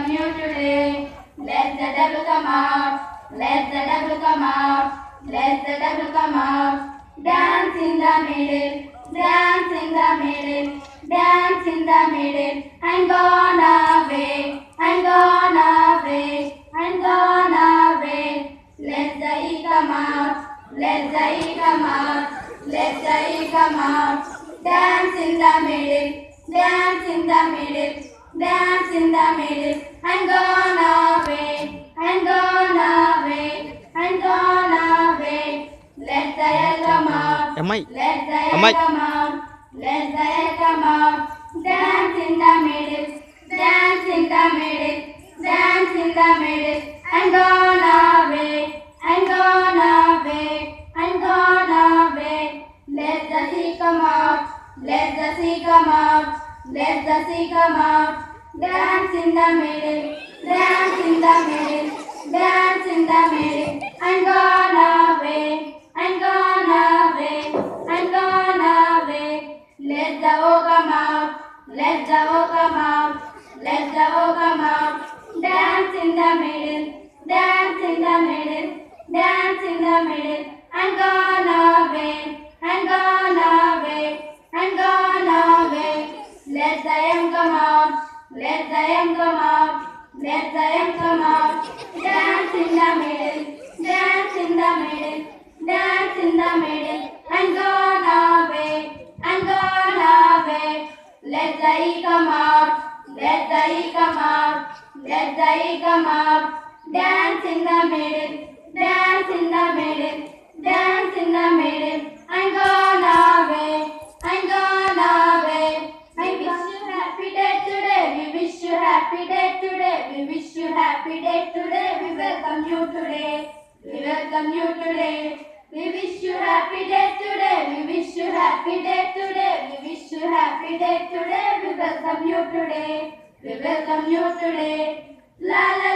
welcome you today. Let the devil come out. Let the devil come out. Let the devil come out. Dance in the middle. Dance in the middle. Dance in the middle. I'm gone away. I'm gone away. I'm gone away. Let the E come out. Let the E come out. Let the E come out. Dance in the middle. Dance in the middle. Dance in the middle. I'm gone away. I'm gone away. I'm gone away. Let the air come out. Let the air come out. Let the air come out. Dance in the middle. Dance in the middle. Dance in the middle. I'm gone away. I'm gone away. I'm gone away. Let the sea come out. Let the sea come out. Let the sea come out. Dance in the middle. Dance in the middle. Dance in the middle. I'm gone away. I'm gone away. I'm gone away. Let the O come out. Let the O come out. Let the O come out. Dance in the middle. Dance in the middle. Dance in the middle. I'm gone away. I'm gone away. I'm gone away. Let the M come out. Let the M come out. Let the M come out. Dance in the middle. Dance in the middle. Dance in the middle. I'm gone away. I'm gone away. Let the E come out. Let the E come out. Let the E come out. Dance in the middle. Dance in the middle. Dance in the middle. I'm gone away. I'm gone away. I wish you happy day today. We wish you happy day today. We wish you happy day today. We welcome you today. We welcome you today. We wish you happy day today. We wish you happy day today. We wish you happy day today. We welcome you today. We welcome you today. La la